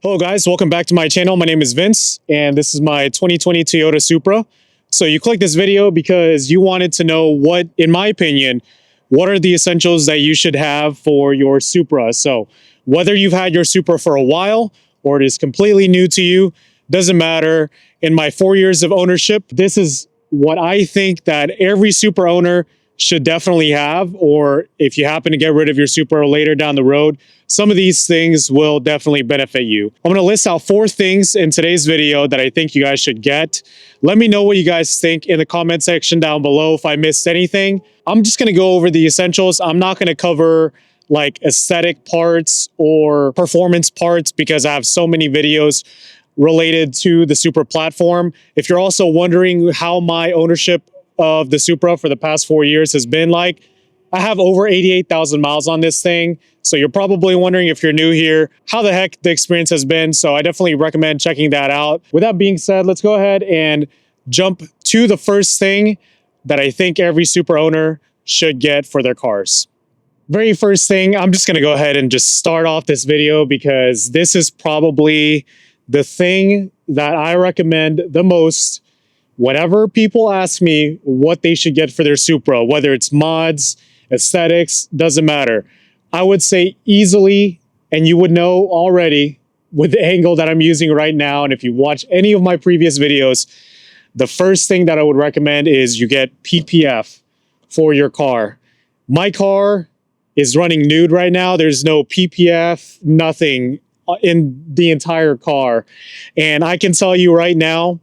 Hello guys, welcome back to my channel. My name is Vince and this is my 2020 Toyota Supra. So you clicked this video because you wanted to know what, in my opinion, what are the essentials that you should have for your Supra. So whether you've had your Supra for a while or it is completely new to you, doesn't matter. In my 4 years of ownership, this is what I think that every Supra owner should definitely have, or if you happen to get rid of your Supra later down the road, some of these things will definitely benefit you. I'm gonna list out 4 things in today's video that I think you guys should get. Let me know what you guys think in the comment section down below if I missed anything. I'm just gonna go over the essentials. I'm not gonna cover like aesthetic parts or performance parts because I have so many videos related to the Supra platform. If you're also wondering how my ownership of the Supra for the past 4 years has been like, I have over 88,000 miles on this thing. So you're probably wondering, if you're new here, how the heck the experience has been. So I definitely recommend checking that out. With that being said, let's go ahead and jump to the first thing that I think every Supra owner should get for their cars. Very first thing, I'm just gonna go ahead and just start off this video because this is probably the thing that I recommend the most whenever people ask me what they should get for their Supra, whether it's mods, aesthetics, doesn't matter. I would say easily, and you would know already with the angle that I'm using right now, and if you watch any of my previous videos, the first thing that I would recommend is you get PPF for your car. My car is running nude right now. There's no PPF, nothing in the entire car. And I can tell you right now,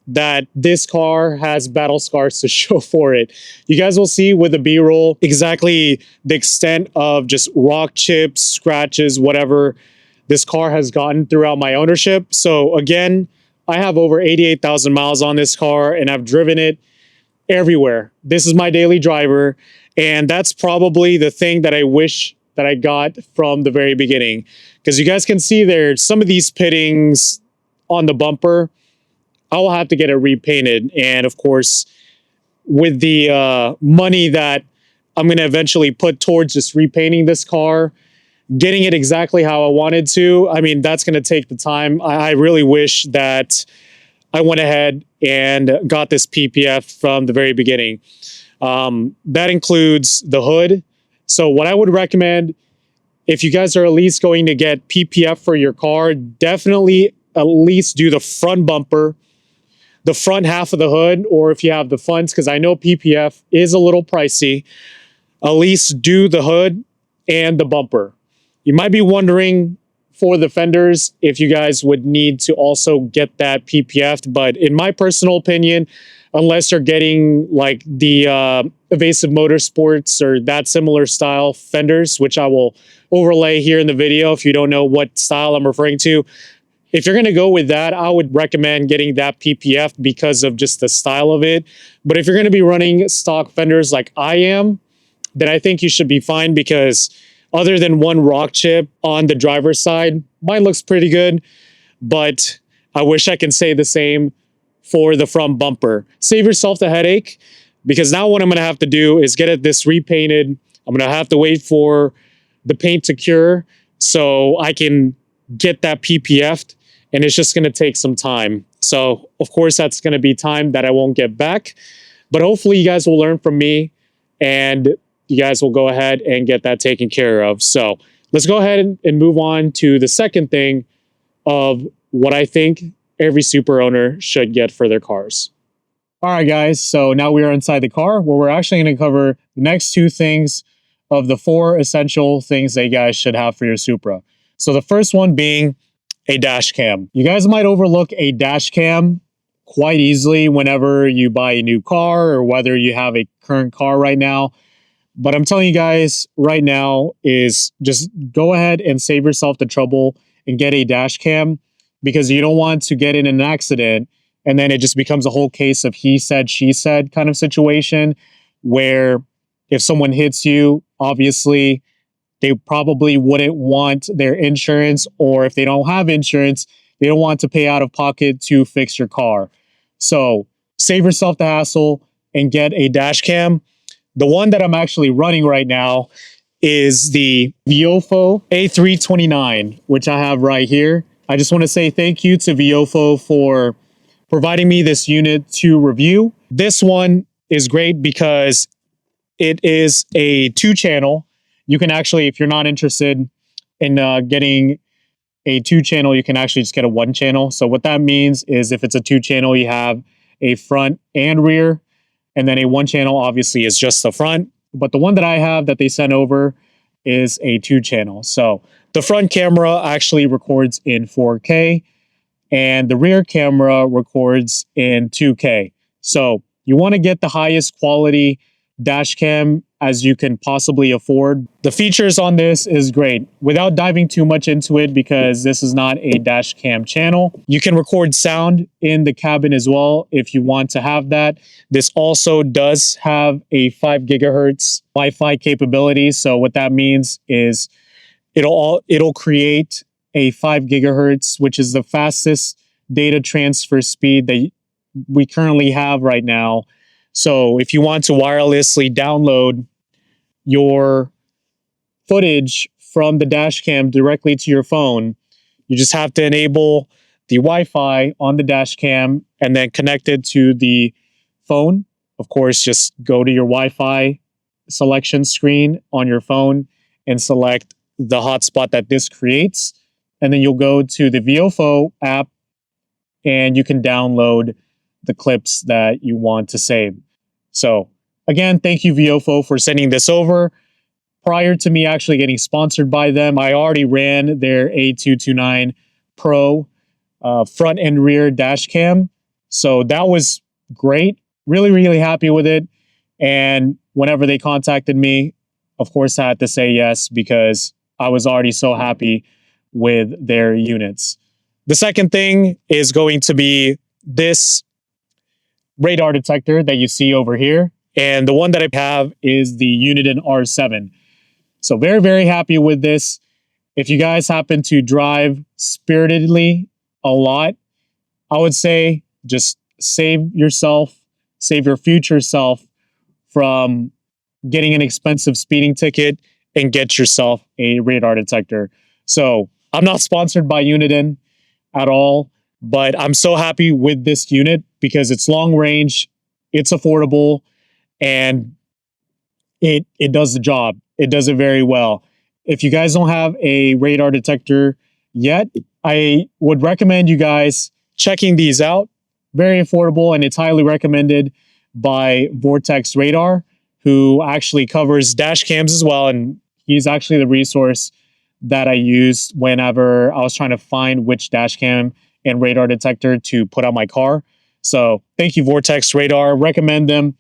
that this car has battle scars to show for it. You guys will see with the B-roll exactly the extent of just rock chips, scratches, whatever this car has gotten throughout my ownership. So again, I have over 88,000 miles on this car and I've driven it everywhere. This is my daily driver. And that's probably the thing that I wish that I got from the very beginning. Because you guys can see there, some of these pittings on the bumper, I will have to get it repainted. And of course, with the money that I'm going to eventually put towards just repainting this car, getting it exactly how I wanted to, I mean, that's going to take the time. I really wish that I went ahead and got this PPF from the very beginning. That includes the hood. So what I would recommend, if you guys are at least going to get PPF for your car, definitely at least do the front bumper, the front half of the hood, or if you have the fronts, because I know PPF is a little pricey, at least do the hood and the bumper. You might be wondering for the fenders if you guys would need to also get that PPF, but in my personal opinion, unless you're getting like the Evasive Motorsports or that similar style fenders, which I will overlay here in the video if you don't know what style I'm referring to, if you're going to go with that, I would recommend getting that PPF because of just the style of it. But if you're going to be running stock fenders like I am, then I think you should be fine because other than one rock chip on the driver's side, mine looks pretty good. But I wish I can say the same for the front bumper. Save yourself the headache because now what I'm going to have to do is get this repainted. I'm going to have to wait for the paint to cure so I can get that PPF'd. And it's just going to take some time. So, of course, that's going to be time that I won't get back. But hopefully you guys will learn from me and you guys will go ahead and get that taken care of. So let's go ahead and move on to the second thing of what I think every Supra owner should get for their cars. All right, guys. So now we are inside the car where we're actually going to cover the next 2 things of the 4 essential things that you guys should have for your Supra. So the first one being a dash cam. You guys might overlook a dash cam quite easily whenever you buy a new car or whether you have a current car right now. But I'm telling you guys right now is just go ahead and save yourself the trouble and get a dash cam because you don't want to get in an accident and then it just becomes a whole case of he said, she said kind of situation where if someone hits you, obviously, they probably wouldn't want their insurance, or if they don't have insurance, they don't want to pay out of pocket to fix your car. So save yourself the hassle and get a dash cam. The one that I'm actually running right now is the Viofo A329, which I have right here. I just want to say thank you to Viofo for providing me this unit to review. This one is great because it is a 2-channel. You can actually, if you're not interested in getting a 2-channel, you can actually just get a 1-channel. So what that means is if it's a 2-channel, you have a front and rear, and then a 1-channel obviously is just the front. But the one that I have that they sent over is a 2-channel. So the front camera actually records in 4K, and the rear camera records in 2K. So you want to get the highest quality dash cam as you can possibly afford. The features on this is great. Without diving too much into it, because this is not a dash cam channel, you can record sound in the cabin as well if you want to have that. This also does have a 5 gigahertz Wi-Fi capability. So what that means is it'll create a 5 gigahertz, which is the fastest data transfer speed that we currently have right now. So if you want to wirelessly download your footage from the dash cam directly to your phone, you just have to enable the Wi-Fi on the dash cam and then connect it to the phone. Of course, just go to your Wi-Fi selection screen on your phone and select the hotspot that this creates. And then you'll go to the Viofo app and you can download the clips that you want to save. So again, thank you Viofo for sending this over. Prior to me actually getting sponsored by them, I already ran their A229 Pro front and rear dash cam. So that was great. Really, really happy with it. And whenever they contacted me, of course, I had to say yes because I was already so happy with their units. The second thing is going to be this radar detector that you see over here. And the one that I have is the Uniden R7. So very, very happy with this. If you guys happen to drive spiritedly a lot, I would say just save yourself, save your future self from getting an expensive speeding ticket and get yourself a radar detector. So I'm not sponsored by Uniden at all, but I'm so happy with this unit because it's long range, it's affordable, and it does the job. It does it very well. If you guys don't have a radar detector yet, I would recommend you guys checking these out. Very affordable, and it's highly recommended by VortexRadar, who actually covers dash cams as well. And he's actually the resource that I used whenever I was trying to find which dash cam and radar detector to put on my car. So thank you, VortexRadar. Recommend them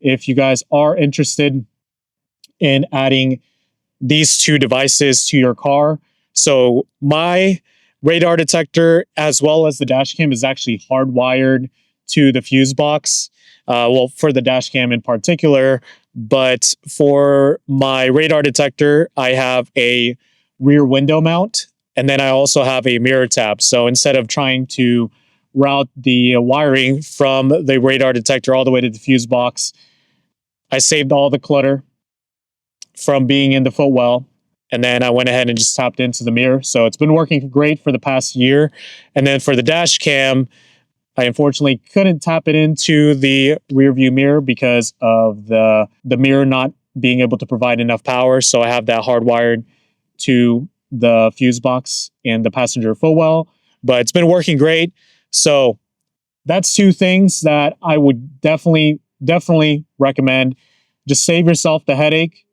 if you guys are interested in adding these two devices to your car. So my radar detector as well as the dash cam is actually hardwired to the fuse box. Well, for the dash cam in particular, but for my radar detector, I have a rear window mount, and then I also have a mirror tab. So instead of trying to route the wiring from the radar detector all the way to the fuse box, I saved all the clutter from being in the footwell. And then I went ahead and just tapped into the mirror. So it's been working great for the past year. And then for the dash cam, I unfortunately couldn't tap it into the rear view mirror because of the mirror not being able to provide enough power. So I have that hardwired to the fuse box and the passenger footwell. But it's been working great. So that's two things that I would definitely recommend. Just save yourself the headache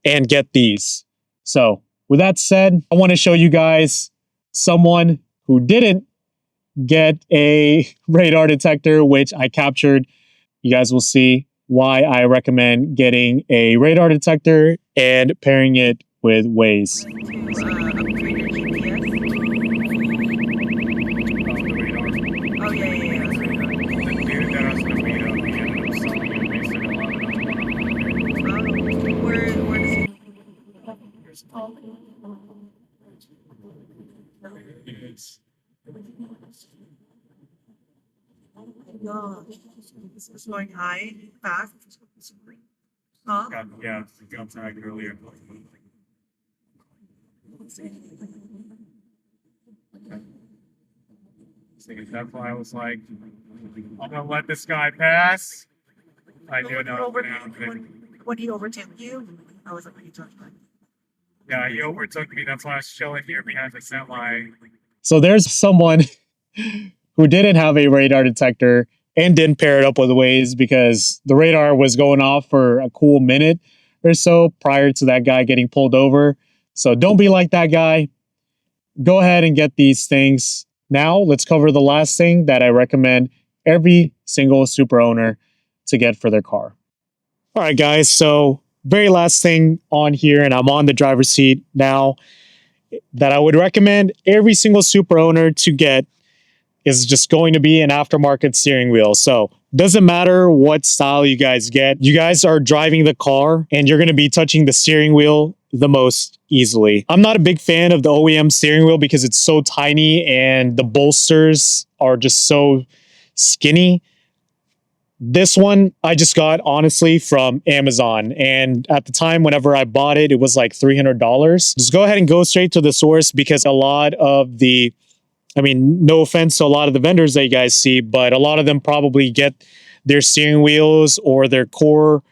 and get these. So with that said, I want to show you guys someone who didn't get a radar detector, which I captured. You guys will see why I recommend getting a radar detector and pairing it with Waze. No, this is going high, fast. Huh? Yeah, got tagged earlier. That's why I was like, I'm gonna let this guy pass. I But knew when no. you when he overtook you, I was like, what are you talking about? Yeah, he overtook me. That's why I was chilling here behind the semi. So there's someone who didn't have a radar detector and didn't pair it up with Waze because the radar was going off for a cool minute or so prior to that guy getting pulled over. So don't be like that guy. Go ahead and get these things. Now let's cover the last thing that I recommend every single Supra owner to get for their car. All right, guys. So very last thing on here, and I'm on the driver's seat now, that I would recommend every single Supra owner to get is just going to be an aftermarket steering wheel. So doesn't matter what style you guys get. You guys are driving the car and you're going to be touching the steering wheel the most easily. I'm not a big fan of the OEM steering wheel because it's so tiny and the bolsters are just so skinny. This one I just got honestly from Amazon, and at the time whenever I bought it, it was like $300. Just go ahead and go straight to the source because a lot of the, I mean, no offense to a lot of the vendors that you guys see, but a lot of them probably get their steering wheels or their core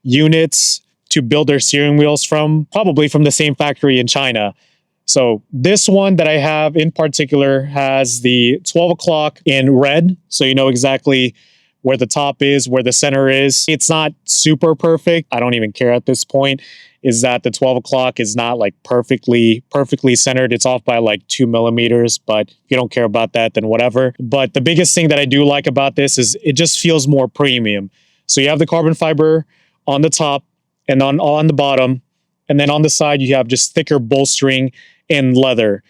units to build their steering wheels from, probably from the same factory in China. So this one that I have in particular has the 12 o'clock in red. So you know exactly where the top is, where the center is. It's not super perfect. I don't even care at this point. Is that the 12 o'clock is not like perfectly centered. It's off by like 2 millimeters, but if you don't care about that, then whatever. But the biggest thing that I do like about this is it just feels more premium. So you have the carbon fiber on the top and on the bottom. And then on the side, you have just thicker bolstering in leather.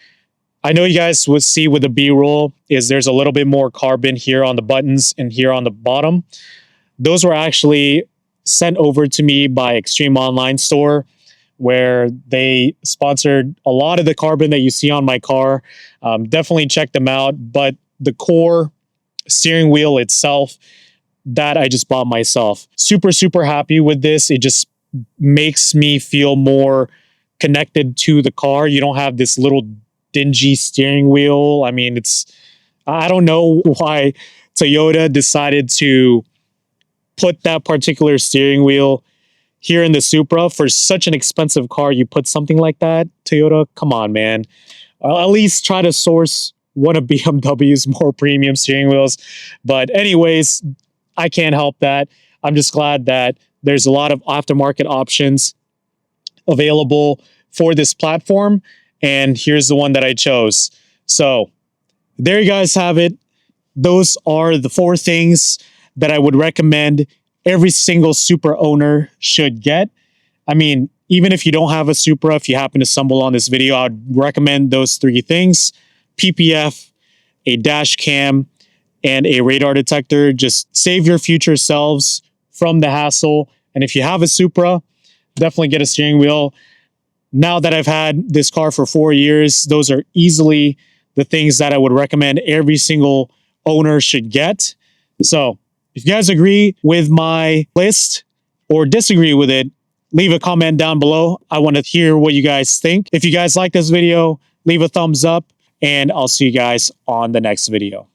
I know you guys would see with the B-roll is there's a little bit more carbon here on the buttons and here on the bottom. Those were actually sent over to me by Extreme Online Store, where they sponsored a lot of the carbon that you see on my car. Definitely check them out. But the core steering wheel itself, that I just bought myself. Super, super happy with this. It just makes me feel more connected to the car. You don't have this little dingy steering wheel. I mean, I don't know why Toyota decided to put that particular steering wheel here in the Supra. For such an expensive car, you put something like that. Toyota, come on, man. I'll at least try to source one of BMW's more premium steering wheels. But anyways, I can't help that. I'm just glad that there's a lot of aftermarket options available for this platform. And here's the one that I chose. So there you guys have it. Those are the 4 things that I would recommend every single Supra owner should get. I mean, even if you don't have a Supra, if you happen to stumble on this video, I'd recommend those 3 things: PPF, a dash cam, and a radar detector. Just save your future selves from the hassle. And if you have a Supra, definitely get a steering wheel. Now that I've had this car for 4 years, those are easily the things that I would recommend every single owner should get. So if you guys agree with my list or disagree with it, leave a comment down below. I want to hear what you guys think. If you guys like this video, leave a thumbs up, and I'll see you guys on the next video.